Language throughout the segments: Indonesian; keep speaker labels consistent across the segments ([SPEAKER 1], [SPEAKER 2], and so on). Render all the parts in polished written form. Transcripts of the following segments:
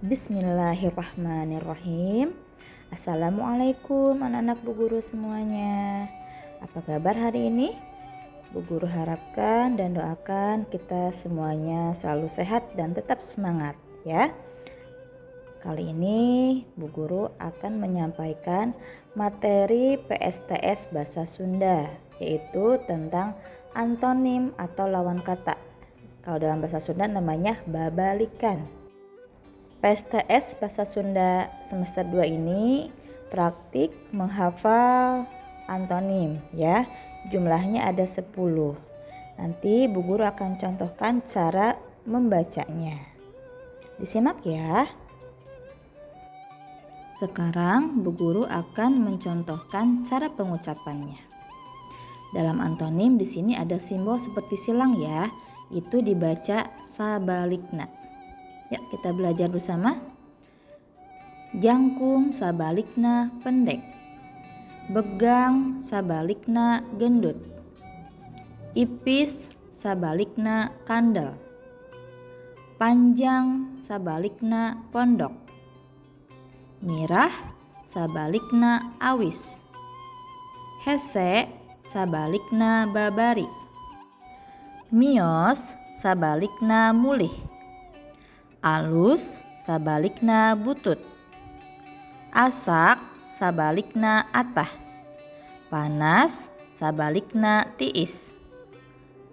[SPEAKER 1] Bismillahirrahmanirrahim. Assalamualaikum anak-anak Bu Guru semuanya. Apa kabar hari ini? Bu Guru harapkan dan doakan kita semuanya selalu sehat dan tetap semangat ya. Kali ini Bu Guru akan menyampaikan materi PSTS Bahasa Sunda, yaitu tentang antonim atau lawan kata. Kalau dalam bahasa Sunda namanya babalikan. PSTS Bahasa Sunda semester 2 ini praktik menghafal antonim ya. Jumlahnya ada 10. Nanti Bu Guru akan contohkan cara membacanya. Disimak ya. Sekarang Bu Guru akan mencontohkan cara pengucapannya. Dalam antonim di sini ada simbol seperti silang ya. Itu dibaca sabalikna. Ya, kita belajar bersama. Jangkung sabalikna pendek. Begang sabalikna gendut. Ipis sabalikna kandel. Panjang sabalikna pondok. Mirah sabalikna awis. Hese sabalikna babari. Mios sabalikna mulih. Alus sabalikna butut. Asak sabalikna atah. Panas sabalikna tiis.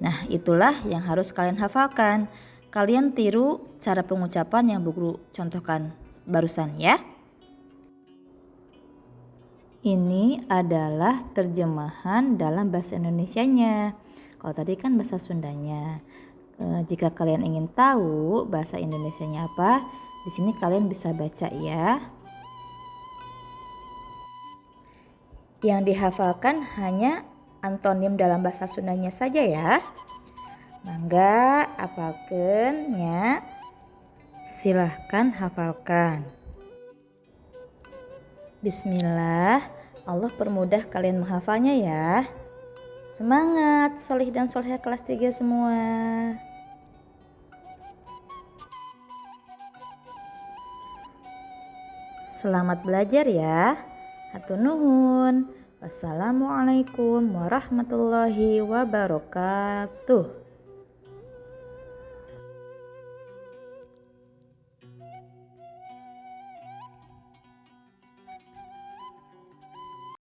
[SPEAKER 1] Nah, itulah yang harus kalian hafalkan. Kalian tiru cara pengucapan yang Bu Guru contohkan barusan ya. Ini adalah terjemahan dalam bahasa Indonesianya. Kalau tadi kan bahasa Sundanya. Jika kalian ingin tahu bahasa Indonesianya apa, di sini kalian bisa baca ya. Yang dihafalkan hanya antonim dalam bahasa Sundanya saja ya. Mangga apalken nya. Silahkan hafalkan. Bismillah, Allah permudah kalian menghafalnya ya. Semangat, solih dan solehah kelas 3 semua. Selamat belajar ya. Hatur nuhun. Wassalamualaikum warahmatullahi wabarakatuh.